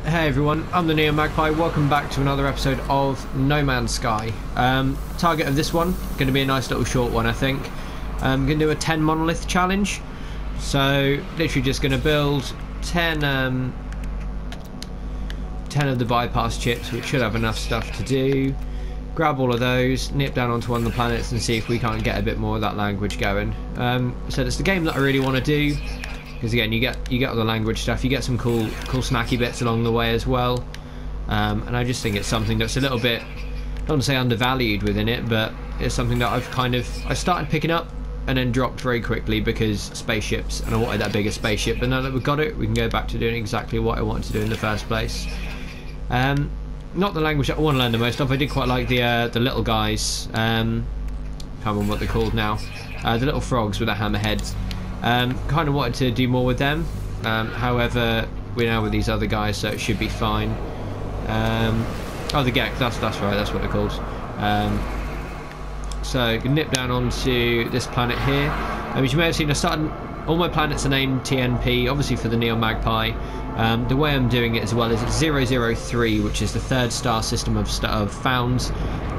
Hey everyone, I'm the Neo Magpie. Welcome back to another episode of No Man's Sky. Target of this one, going to be a nice little short one, I think. I'm going to do a 10 Monolith challenge. So, literally just going to build 10 of the bypass chips, which should have enough stuff to do. Grab all of those, nip down onto one of the planets and see if we can't get a bit more of that language going. So it's the game that I really want to do. Because again, you get all the language stuff, you get some cool snacky bits along the way as well, and I just think it's something that's a little bit, I don't want to say undervalued within it, but it's something that I started picking up and then dropped very quickly because spaceships, and I wanted that bigger spaceship. But now that we've got it, we can go back to doing exactly what I wanted to do in the first place. Not the language that I want to learn the most of. I did quite like the little guys. Can't remember what they're called now. The little frogs with the hammerheads. Kind of wanted to do more with them, however we're now with these other guys, so it should be fine. Oh, the Gek, that's right, that's what they're called. So you can nip down onto this planet here. As you may have seen, I started, all my planets are named TNP, obviously for the Neo Magpie. The way I'm doing it as well is it's 003, which is the third star system of found,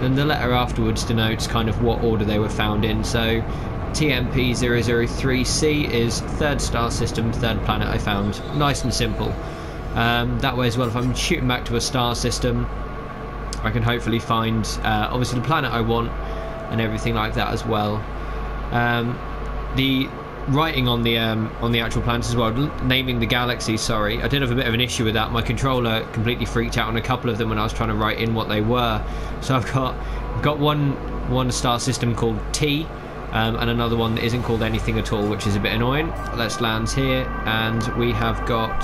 and the letter afterwards denotes kind of what order they were found in. So TMP 003C is third star system, third planet I found. Nice and simple. That way as well, if I'm shooting back to a star system, I can hopefully find obviously the planet I want and everything like that as well. The writing on the actual planets as well, naming the galaxies, sorry, I did have a bit of an issue with that. My controller completely freaked out on a couple of them when I was trying to write in what they were. So I've got one star system called T, and another one that isn't called anything at all, which is a bit annoying. Let's land here, and we have got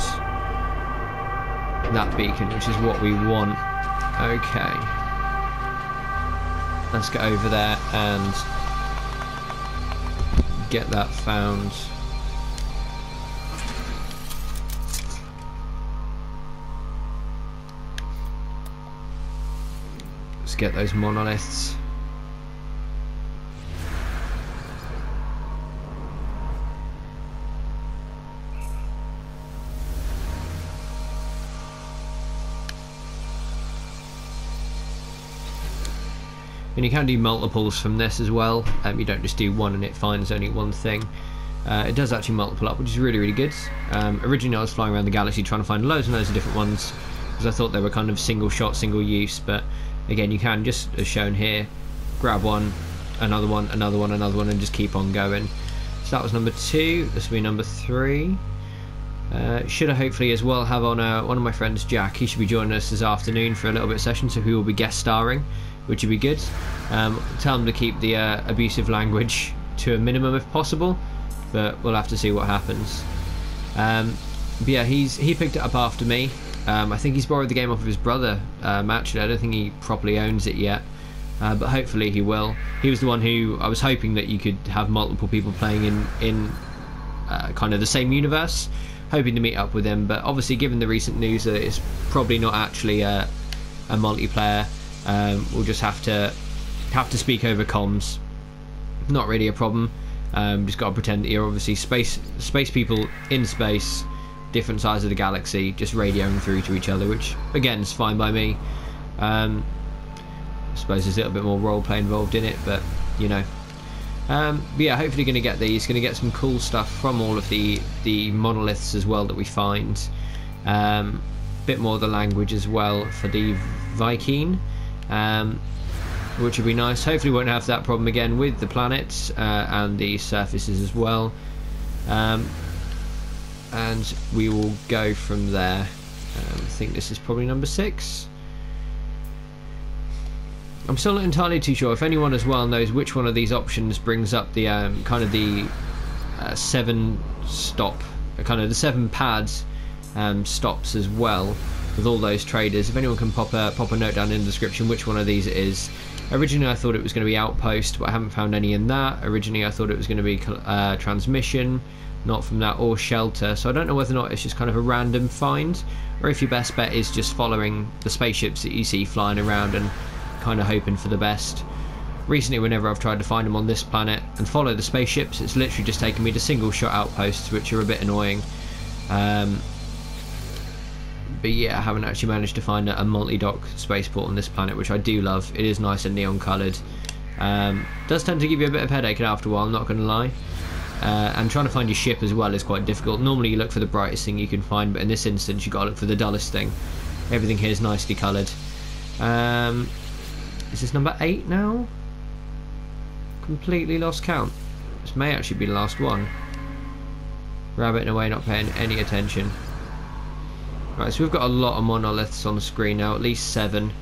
that beacon, which is what we want. Okay, let's get over there and get that found. Let's get those monoliths. And you can do multiples from this as well. You don't just do one and it finds only one thing. It does actually multiple up, which is really good. Originally I was flying around the galaxy trying to find loads and loads of different ones because I thought they were kind of single shot, single use, but again you can, just as shown here, grab one, another one, another one, another one, and just keep on going. So that was number 2, this will be number 3. Should I hopefully as well have on one of my friends, Jack. He should be joining us this afternoon for a little bit of session, so he will be guest starring, which would be good. Tell him to keep the abusive language to a minimum if possible, but we'll have to see what happens. But yeah, he picked it up after me. I think he's borrowed the game off of his brother. Actually, I don't think he properly owns it yet, but hopefully he will. He was the one who I was hoping that you could have multiple people playing in kind of the same universe. Hoping to meet up with him, but obviously given the recent news that it's probably not actually a multiplayer, we'll just have to speak over comms. Not really a problem. Just got to pretend that you're obviously space people in space, different sides of the galaxy, just radioing through to each other, which again is fine by me. I suppose there's a little bit more role play involved in it, but you know. But yeah, hopefully going to get these, going to get some cool stuff from all of the monoliths as well that we find. Bit more of the language as well for the Viking, which would be nice. Hopefully we won't have that problem again with the planets and the surfaces as well. And we will go from there. I think this is probably number 6. I'm still not entirely too sure if anyone as well knows which one of these options brings up the kind of the 7 stop, kind of the 7 pads stops as well with all those traders. If anyone can pop a note down in the description which one of these it is. Originally I thought it was going to be outpost, but I haven't found any in that. Originally I thought it was going to be transmission, not from that, or shelter. So I don't know whether or not it's just kind of a random find, or if your best bet is just following the spaceships that you see flying around and kind of hoping for the best. Recently, whenever I've tried to find them on this planet and follow the spaceships, it's literally just taken me to single shot outposts, which are a bit annoying. But yeah, I haven't actually managed to find a multi-dock spaceport on this planet, which I do love. It is nice and neon coloured. Does tend to give you a bit of headache after a while, I'm not going to lie. And trying to find your ship as well is quite difficult. Normally you look for the brightest thing you can find, but in this instance you've got to look for the dullest thing. Everything here is nicely coloured. Is this number 8 now? Completely lost count. This may actually be the last one. Rabbiting away, not paying any attention. Right, so we've got a lot of monoliths on the screen now, at least 7.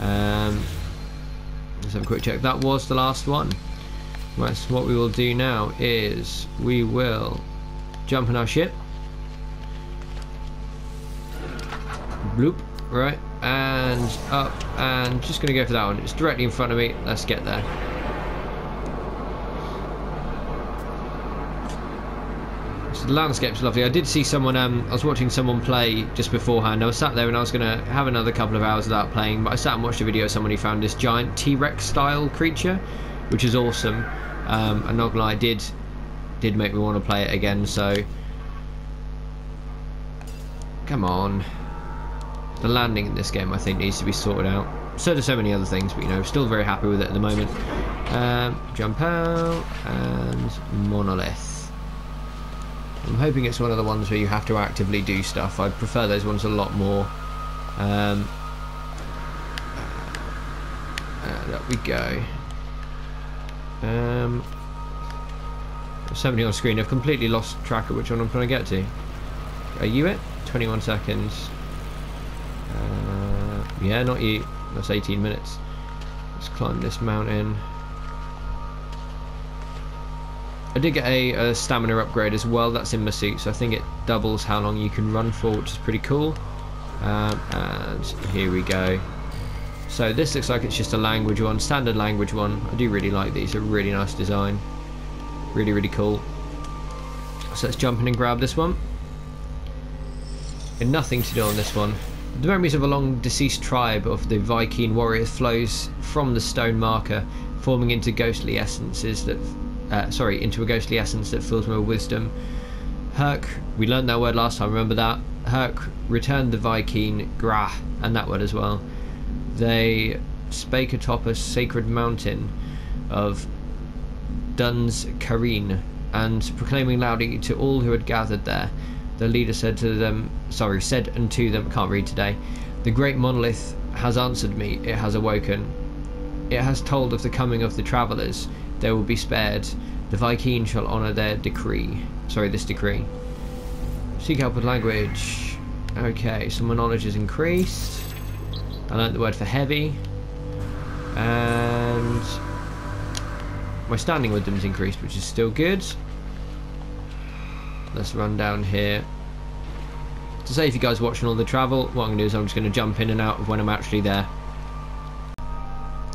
Let's have a quick check. That was the last one. Right, so what we will do now is we will jump in our ship. Bloop. Right, and up, and just going to go for that one. It's directly in front of me. Let's get there. The landscape's lovely. I did see someone, I was watching someone play just beforehand. I was sat there and I was going to have another couple of hours without playing, but I sat and watched a video of someone who found this giant T-Rex style creature, which is awesome. I'm not gonna lie, did make me want to play it again, so come on. The landing in this game I think needs to be sorted out. So do so many other things, but you know, still very happy with it at the moment. Jump out and Monolith. I'm hoping it's one of the ones where you have to actively do stuff. I prefer those ones a lot more. And up we go. Somebody on screen. I've completely lost track of which one I'm trying to get to. Are you it? 21 seconds. Yeah, not you. That's 18 minutes. Let's climb this mountain. I did get a stamina upgrade as well. That's in my suit, so I think it doubles how long you can run for, which is pretty cool. And here we go. So this looks like it's just a language one, standard language one. I do really like these. They're really nice design. Really, really cool. So let's jump in and grab this one. And nothing to do on this one. The memories of a long deceased tribe of the Viking warriors flows from the stone marker, forming into ghostly essences that into a ghostly essence that fills me with wisdom. Herc, we learned that word last time, remember that? Herc returned the Viking Grah, and that word as well. They spake atop a sacred mountain of Duns Kareen, and proclaiming loudly to all who had gathered there, the leader said unto them, can't read today, the great monolith has answered me, it has awoken. It has told of the coming of the travellers. They will be spared. The Viking shall honour their decree. This decree. Seek help with language. Okay, so my knowledge is increased. I learnt the word for heavy. And my standing with them is increased, which is still good. Let's run down here. To save you guys watching all the travel, what I'm going to do is I'm just going to jump in and out of when I'm actually there.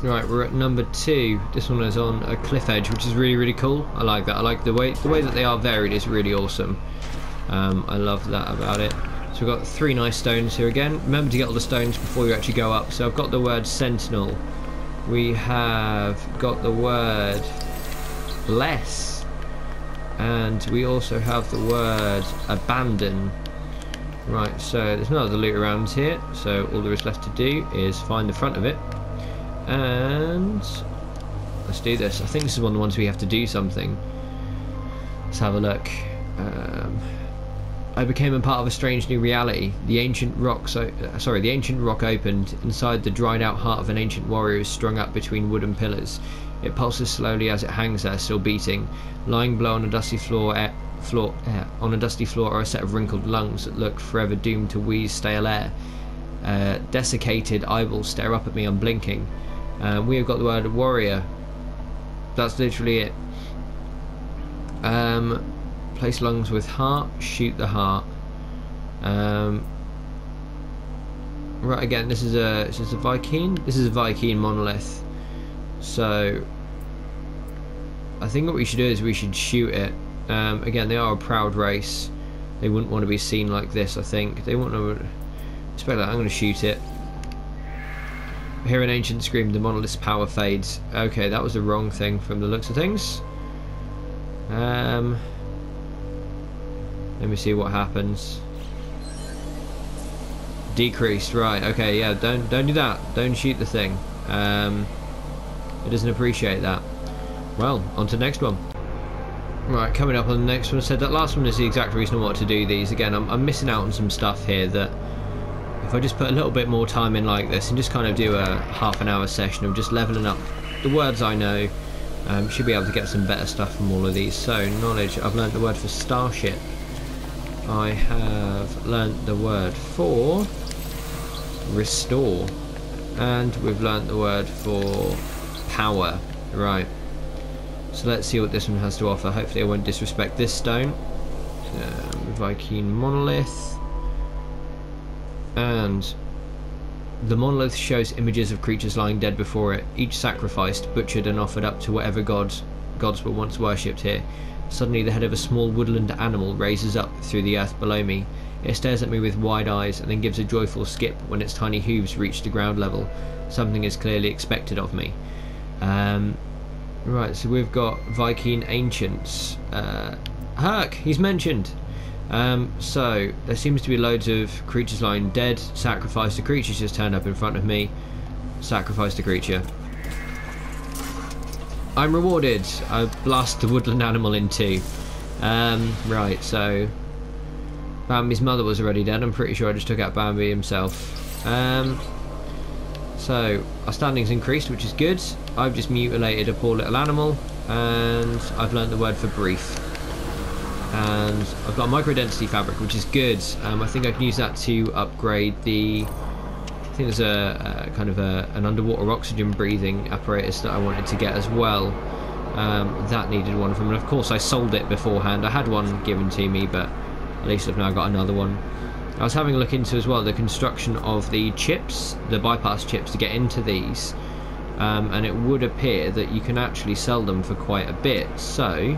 Right, we're at number 2. This one is on a cliff edge, which is really, really cool. I like that. I like the way that they are varied is really awesome. I love that about it. So we've got 3 nice stones here again. Remember to get all the stones before you actually go up. So I've got the word sentinel. We have got the word bless. And we also have the word abandon. Right, so there's no other loot around here. So all there is left to do is find the front of it. And let's do this. I think this is one of the ones we have to do something. Let's have a look. I became a part of a strange new reality. The ancient rock opened. Inside the dried out heart of an ancient warrior is strung up between wooden pillars. It pulses slowly as it hangs there, still beating. Lying below on a dusty floor are a set of wrinkled lungs that look forever doomed to wheeze stale air. Desiccated eyeballs stare up at me unblinking. We have got the word warrior. That's literally it. Place lungs with heart, shoot the heart. Right, again, this is a Viking. This is a Viking monolith. So I think what we should do is we should shoot it. Again, they are a proud race. They wouldn't want to be seen like this. I think they want to. Expect that. I'm going to shoot it. Hear an ancient scream. The monolith's power fades. Okay, that was the wrong thing from the looks of things. Let me see what happens. Decreased, right, okay, yeah, don't do that. Don't shoot the thing. It doesn't appreciate that. Well, on to the next one. Right, coming up on the next one, I said that last one is the exact reason I want to do these. Again, I'm missing out on some stuff here that if I just put a little bit more time in like this and just kind of do a half an hour session of just leveling up the words I know, should be able to get some better stuff from all of these. So, knowledge, I've learnt the word for starship. I have learnt the word for restore. And we've learnt the word for power. Right. So let's see what this one has to offer. Hopefully I won't disrespect this stone. Viking Monolith. And the monolith shows images of creatures lying dead before it, each sacrificed, butchered and offered up to whatever gods were once worshipped here. Suddenly the head of a small woodland animal raises up through the earth below me. It stares at me with wide eyes and then gives a joyful skip when its tiny hooves reach the ground level. Something is clearly expected of me. Right, so we've got Viking Ancients. Herc, he's mentioned. So there seems to be loads of creatures lying dead. Sacrificed. The creature's just turned up in front of me. Sacrificed the creature. I'm rewarded. I blast the woodland animal in two. Right, so Bambi's mother was already dead. I'm pretty sure I just took out Bambi himself. So our standing's increased, which is good. I've just mutilated a poor little animal, and I've learnt the word for brief. And I've got a microdensity fabric, which is good. I think I can use that to upgrade the... I think there's a kind of an underwater oxygen breathing apparatus that I wanted to get as well. That needed one from, and of course I sold it beforehand. I had one given to me, but at least I've now got another one. I was having a look into as well the construction of the chips, the bypass chips to get into these, and it would appear that you can actually sell them for quite a bit. So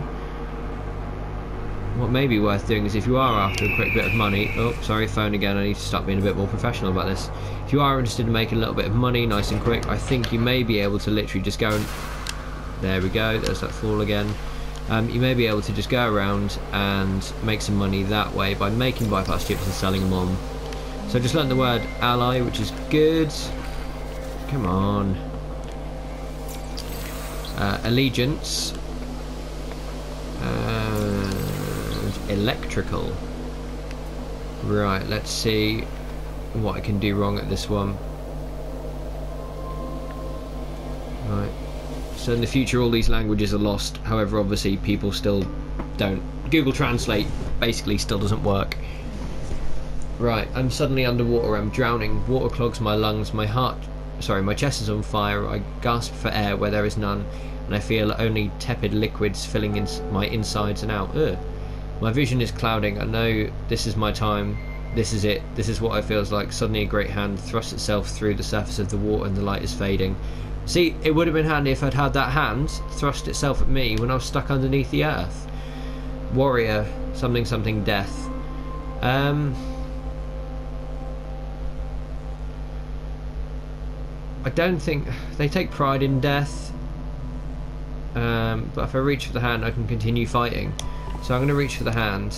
what may be worth doing is, if you are after a quick bit of money, oh sorry, phone again, I need to start being a bit more professional about this. If you are interested in making a little bit of money nice and quick, I think you may be able to literally just go and, there we go, there's that fall again. You may be able to just go around and make some money that way by making bypass chips and selling them on. So I just learned the word ally, which is good. Come on. Allegiance. And electrical. Right, let's see what I can do wrong at this one. Right. So in the future all these languages are lost, however obviously people still don't. Google Translate basically still doesn't work. Right, I'm suddenly underwater, I'm drowning, water clogs my lungs, my chest is on fire, I gasp for air where there is none, and I feel only tepid liquids filling in my insides and out. Ugh. My vision is clouding, I know this is my time, this is it, this is what it feels like. Suddenly a great hand thrusts itself through the surface of the water and the light is fading. See, it would have been handy if I'd had that hand thrust itself at me when I was stuck underneath the earth. Warrior, something something death. I don't think they take pride in death. But if I reach for the hand, I can continue fighting. So I'm going to reach for the hand.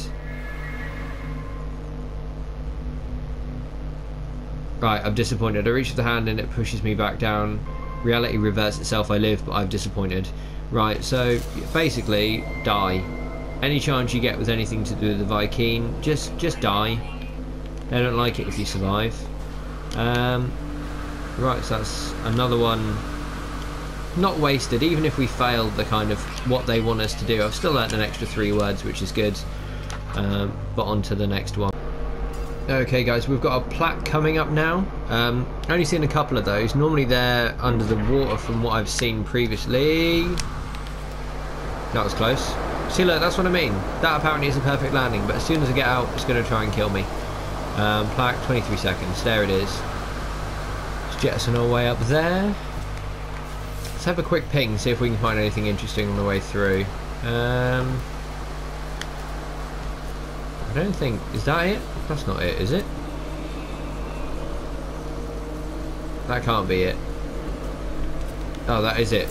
Right, I'm disappointed. I reach for the hand and it pushes me back down. Reality reverts itself, I live, but I'm disappointed. Right, so basically, die. Any chance you get with anything to do with the Viking, just die. They don't like it if you survive. Right, so that's another one not wasted. Even if we failed the kind of what they want us to do, I've still learnt an extra 3 words, which is good. But on to the next one. Okay guys, we've got a plaque coming up now. Only seen a couple of those. Normally they're under the water from what I've seen previously. That was close. See, look, that's what I mean. That apparently is a perfect landing, but as soon as I get out, it's going to try and kill me. Plaque, 23 seconds. There it is. Let's jettison our way up there. Let's have a quick ping, see if we can find anything interesting on the way through. I don't think... Is that it? That's not it, is it? That can't be it. Oh, that is it.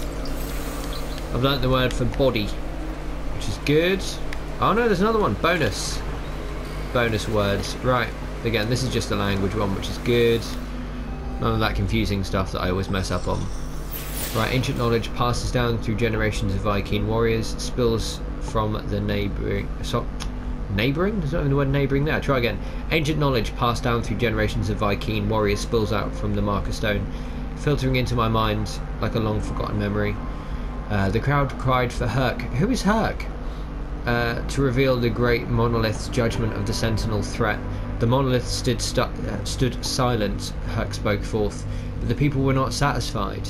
I've learnt the word for body, which is good. Oh no, there's another one. Bonus. Bonus words. Right. Again, this is just the language one, which is good. None of that confusing stuff that I always mess up on. Right, ancient knowledge passes down through generations of Viking warriors, spills from the neighbouring... Neighbouring? There's not even the word neighbouring there. Try again. Ancient knowledge passed down through generations of Viking warriors spills out from the marker stone, filtering into my mind like a long forgotten memory. The crowd cried for Herc. Who is Herc? To reveal the great Monolith's judgment of the sentinel threat. The Monolith stood silent, Herc spoke forth, but the people were not satisfied.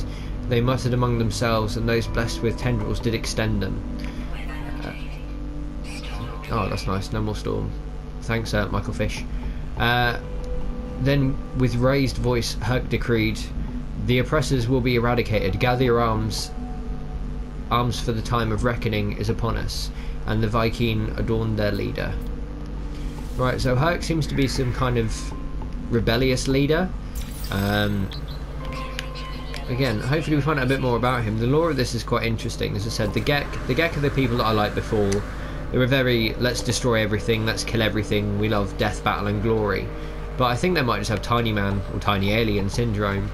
They muttered among themselves, and those blessed with tendrils did extend them. Oh, that's nice. No more storm. Thanks, Michael Fish. Then, with raised voice, Herc decreed, the oppressors will be eradicated. Gather your arms. Arms for the time of reckoning is upon us. And the Viking adorned their leader. Right, so Herc seems to be some kind of rebellious leader. Again, hopefully we find out a bit more about him. The lore of this is quite interesting. As I said, the Gek are the people that I liked before. They were very, let's destroy everything, let's kill everything, we love death, battle and glory. But I think they might just have tiny man or tiny alien syndrome.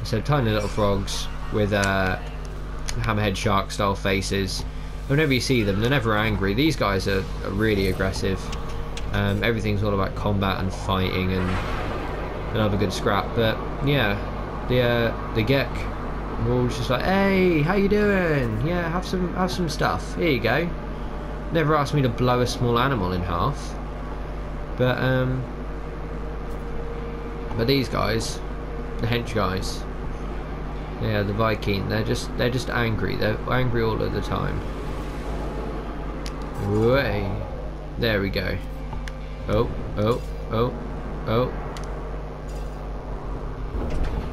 So tiny little frogs with hammerhead shark style faces. Whenever you see them, they're never angry. These guys are really aggressive. Everything's all about combat and fighting and another good scrap. But yeah, the Gek were all just like, hey, how you doing? Yeah, have some stuff. Here you go. Never asked me to blow a small animal in half. But these guys, the hench guys, yeah, the Viking, they're just angry. They're angry all of the time. Way. There we go. Oh.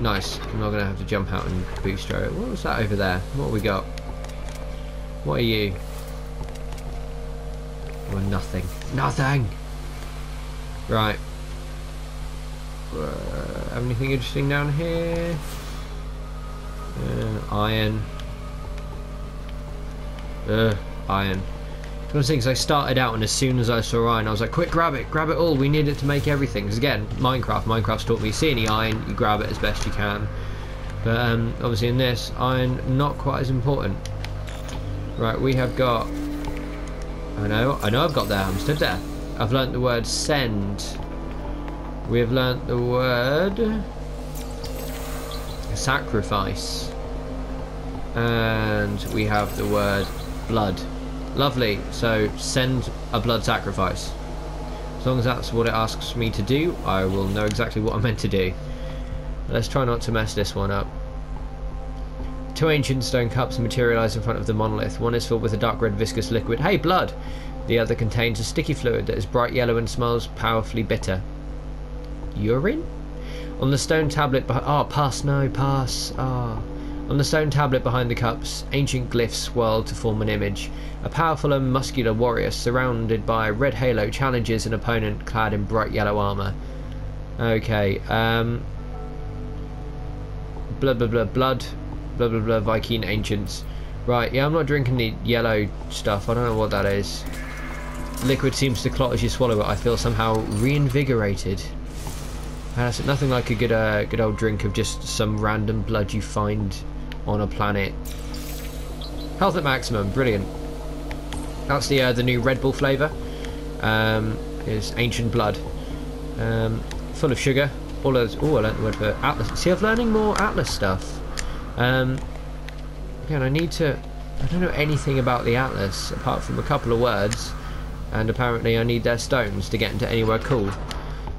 Nice. I'm not gonna have to jump out and bootstrap it. What was that over there? What have we got? What are you? Oh, nothing. Nothing! Right. Have anything interesting down here? Iron. Iron. One of the things I started out, and as soon as I saw iron, I was like, quick, grab it all, we need it to make everything. Because again, Minecraft's taught me, see any iron, you grab it as best you can. But obviously in this, iron, not quite as important. Right, we have got... I know I've got there, I'm stood there. I've learnt the word send. We have learnt the word... sacrifice. And we have the word blood. Lovely, so send a blood sacrifice. As long as that's what it asks me to do, I will know exactly what I'm meant to do. Let's try not to mess this one up. Two ancient stone cups materialise in front of the monolith. One is filled with a dark red viscous liquid. Hey, blood! The other contains a sticky fluid that is bright yellow and smells powerfully bitter. Urine? On the stone tablet behind... Oh, pass, no, pass. Ah. On the stone tablet behind the cups, ancient glyphs swirl to form an image. A powerful and muscular warrior surrounded by a red halo challenges an opponent clad in bright yellow armour. Okay, blah blah blah blood, blah blah blah Viking ancients. Right, yeah, I'm not drinking the yellow stuff, I don't know what that is. Liquid seems to clot as you swallow it. I feel somehow reinvigorated. That's nothing like a good old drink of just some random blood you find on a planet. Health at maximum, brilliant. That's the new Red Bull flavour. Is ancient blood, full of sugar. All those. Oh, I learned the word for Atlas. See, I'm learning more Atlas stuff. Again, I don't know anything about the Atlas apart from a couple of words, and apparently I need their stones to get into anywhere cool.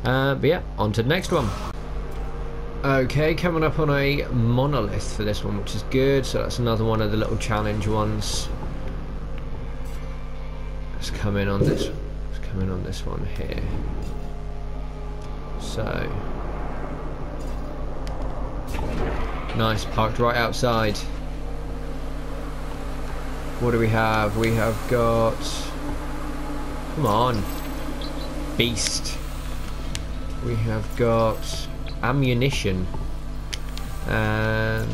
But yeah, on to the next one. Okay, coming up on a monolith for this one, which is good. So that's another one of the little challenge ones. Let's come in on this. Let's come in on this one here. So nice, parked right outside. What do we have? We have got. Come on, beast. We have got ammunition and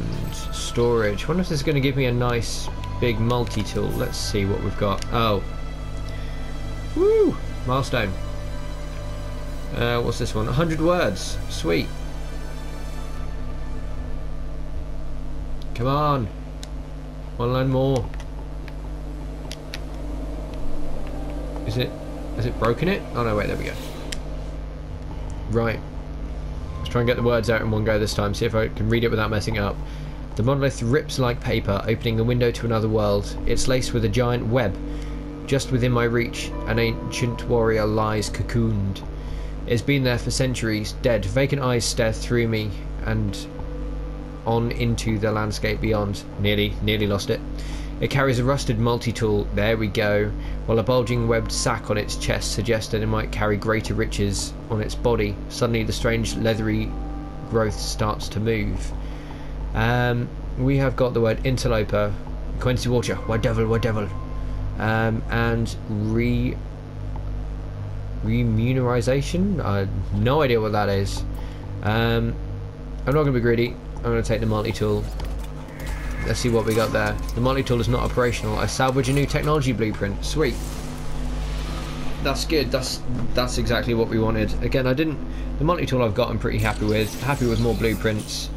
storage. I wonder if this is going to give me a nice big multi-tool. Let's see what we've got. Oh, woo! Milestone. What's this one? 100 words. Sweet. Come on. One line more. Has it broken it? Oh no, wait, there we go. Right. Let's try and get the words out in one go this time, see if I can read it without messing it up. The monolith rips like paper, opening a window to another world. It's laced with a giant web. Just within my reach, an ancient warrior lies cocooned. It's been there for centuries, dead. Vacant eyes stare through me and on into the landscape beyond. Nearly lost it. It carries a rusted multi-tool, there we go, while a bulging webbed sack on its chest suggested it might carry greater riches on its body. Suddenly the strange leathery growth starts to move. We have got the word interloper, Quincy Water, what devil, and remunerization? I have no idea what that is. I'm not going to be greedy, I'm going to take the multi-tool. Let's see what we got there. The multi-tool is not operational. I salvage a new technology blueprint. Sweet. That's good. That's exactly what we wanted. Again, the multi-tool I've got I'm pretty happy with. Happy with more blueprints.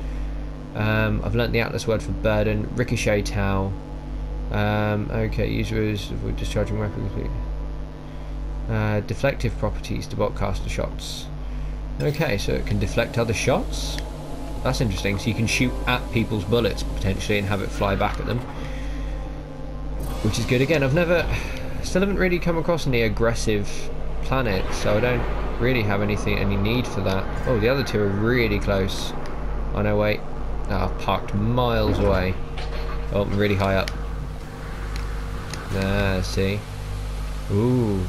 I've learnt the Atlas word for burden. Ricochet Tau. Okay, users avoid discharging weapons. Deflective properties to block caster shots. Okay, so it can deflect other shots. That's interesting, so you can shoot at people's bullets potentially and have it fly back at them, which is good. Again, still haven't really come across any aggressive planets, so I don't really have any need for that. Oh, the other two are really close. Oh no, wait. I've parked miles away. Oh, I'm really high up. See. Ooh.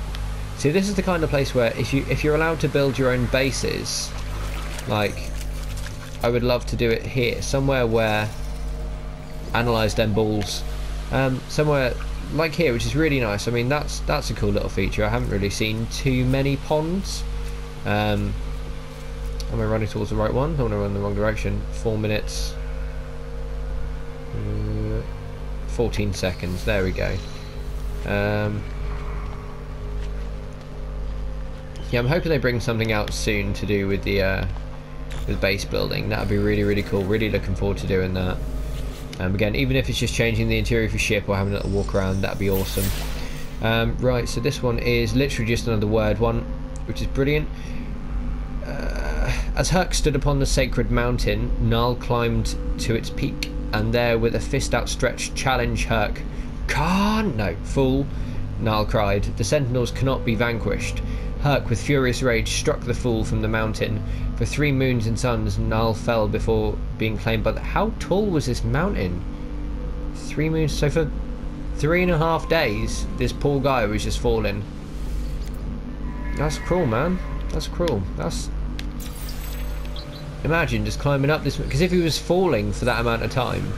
See, this is the kind of place where if you're allowed to build your own bases, like, I would love to do it here, somewhere where analyze them balls, somewhere like here, which is really nice. I mean, that's a cool little feature. I haven't really seen too many ponds. Am I running towards the right one? I want to run in the wrong direction. 4 minutes, 14 seconds. There we go. Yeah, I'm hoping they bring something out soon to do with the base building. That would be really cool. Really looking forward to doing that. Again, even if it's just changing the interior of your ship or having a little walk around, that'd be awesome. Right, so this one is literally just another word one, which is brilliant. As Herc stood upon the sacred mountain, Null climbed to its peak, and there with a fist outstretched challenge Herc. Can't! No, fool! Null cried. The sentinels cannot be vanquished. Herc, with furious rage, struck the fool from the mountain. For 3 moons and suns, Null fell before being claimed by the... How tall was this mountain? 3 moons... So for 3.5 days, this poor guy was just falling. That's cruel, man. That's cruel. That's... Imagine just climbing up this... Because if he was falling for that amount of time,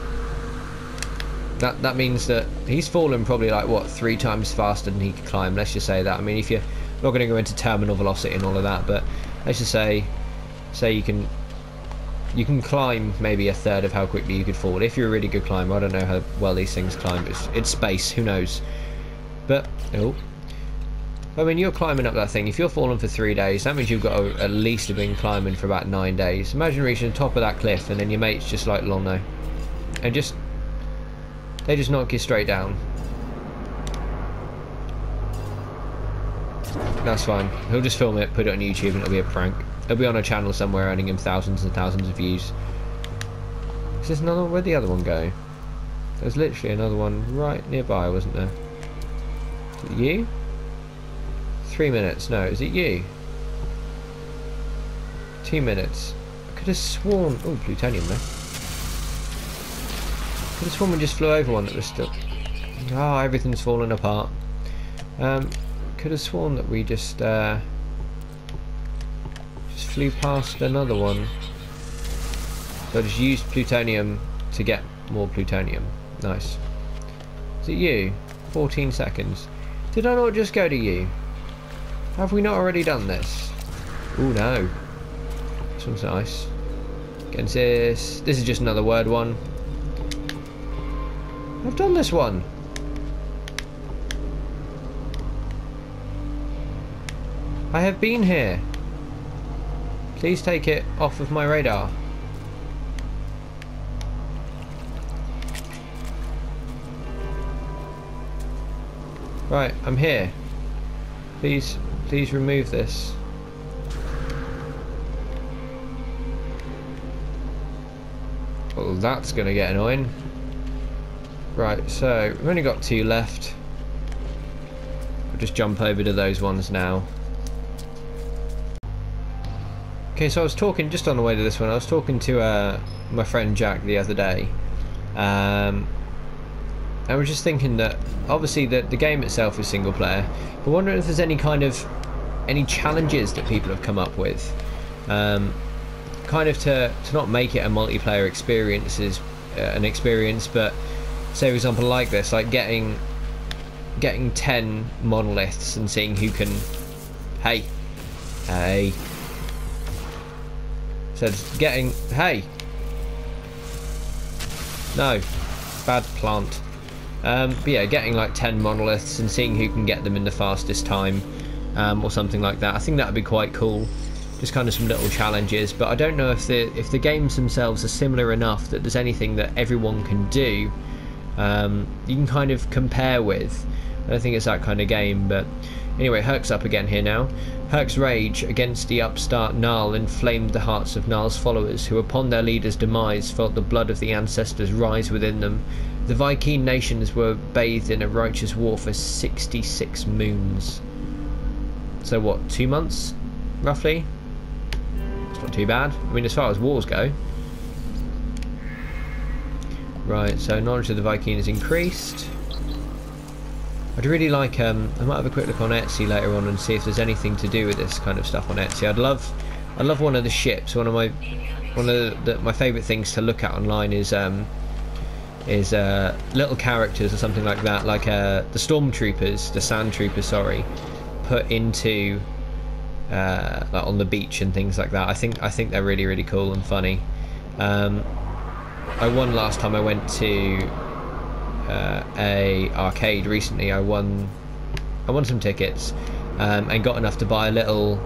that means that he's fallen probably like, what, 3 times faster than he could climb. Let's just say that. I mean, if you're not going to go into terminal velocity and all of that, but let's just say you can climb maybe 1/3 of how quickly you could fall if you're a really good climber. I don't know how well these things climb. It's space, who knows? But I mean, you're climbing up that thing. If you're falling for 3 days, that means you've got to at least have been climbing for about 9 days. Imagine reaching the top of that cliff and then your mate's just like, lol, no, and they just knock you straight down. That's fine. He'll just film it, put it on YouTube, and it'll be a prank. It'll be on a channel somewhere, earning him thousands and thousands of views. Is this another? Where'd the other one go? There's literally another one right nearby, wasn't there? Is it you? 3 minutes. No, is it you? 2 minutes. I could have sworn... Oh, plutonium there. Could have sworn we just flew over one that was still... Oh, everything's falling apart. Could have sworn that we just flew past another one. So I just used plutonium to get more plutonium. Nice. Is it you? 14 seconds. Did I not just go to you? Have we not already done this? Oh no. This one's nice. Against this. This is just another word one. I've done this one. I have been here. Please take it off of my radar. Right, I'm here. Please remove this. Well, that's going to get annoying. Right, so we've only got 2 left. I'll just jump over to those ones now. Okay, so I was talking, just on the way to this one, I was talking to my friend Jack the other day. I was just thinking that, obviously the game itself is single player, but wondering if there's any challenges that people have come up with. Kind of to not make it a multiplayer experience is an experience, but say for example like this, like getting 10 monoliths and seeing who can hey said getting no bad plant but yeah, getting like 10 monoliths and seeing who can get them in the fastest time, or something like that. I think that would be quite cool. Just kind of some little challenges, but I don't know if the games themselves are similar enough that there's anything that everyone can do you can kind of compare with. I don't think it's that kind of game, but anyway, Herc's up again here now. Herc's rage against the upstart Gnarl inflamed the hearts of Gnarl's followers, who upon their leader's demise felt the blood of the ancestors rise within them. The Viking nations were bathed in a righteous war for 66 moons. So what, 2 months, roughly? It's not too bad. I mean, as far as wars go. Right, so knowledge of the Viking is increased. I'd really like, I might have a quick look on Etsy later on and see if there's anything to do with this kind of stuff on Etsy. I'd love one of the ships. One of my favourite things to look at online is little characters or something like that, like the stormtroopers, the sand troopers, sorry, put into like on the beach and things like that. I think they're really, really cool and funny. I won last time I went to a arcade recently. I won some tickets and got enough to buy a little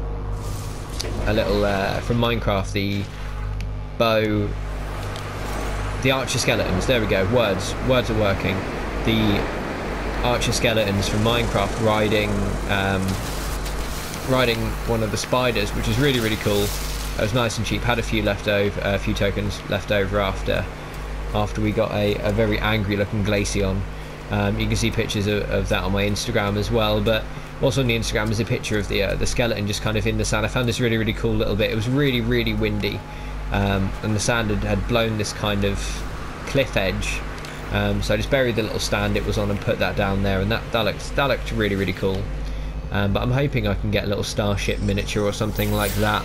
from Minecraft, the archer skeletons. There we go. Words are working. The archer skeletons from Minecraft riding one of the spiders, which is really, really cool. It was nice and cheap. Had a few tokens left over after we got a very angry looking Glaceon. You can see pictures of that on my Instagram as well, but also on the Instagram is a picture of the skeleton just kind of in the sand. I found this really, really cool little bit. It was really, really windy, and the sand had blown this kind of cliff edge, so I just buried the little stand it was on and put that down there, and that looked really, really cool. But I'm hoping I can get a little starship miniature or something like that,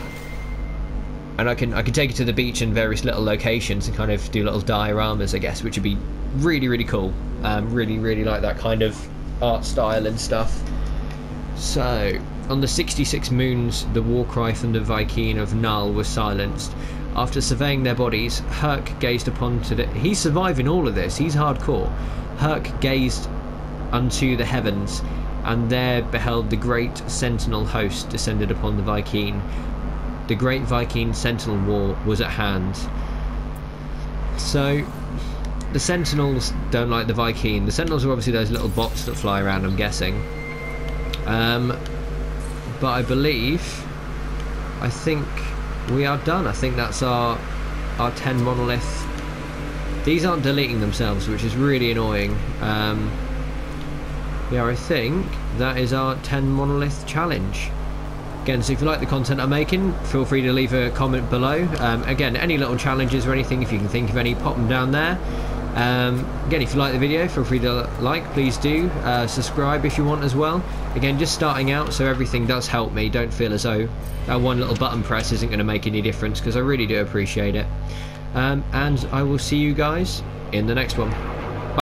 and I can take it to the beach in various little locations and kind of do little dioramas, I guess, which would be really, really cool. Really, really like that kind of art style and stuff. So on the 66 moons, the war cry from the Viking of Gnarl was silenced. After surveying their bodies, Herc gazed upon he's surviving all of this, he's hardcore. Herc gazed unto the heavens, and there beheld the great sentinel host descended upon the Viking. The great Viking Sentinel War was at hand. So the Sentinels don't like the Viking. The Sentinels are obviously those little bots that fly around, I'm guessing. But I think we are done. I think that's our 10 monolith. These aren't deleting themselves, which is really annoying. Yeah, I think that is our 10 monolith challenge. Again, so if you like the content I'm making, feel free to leave a comment below. Again, any little challenges or anything, if you can think of any, pop them down there. Again, if you like the video, feel free to like, please do. Subscribe if you want as well. Again, just starting out, so everything does help me. Don't feel as though that one little button press isn't going to make any difference, because I really do appreciate it. And I will see you guys in the next one.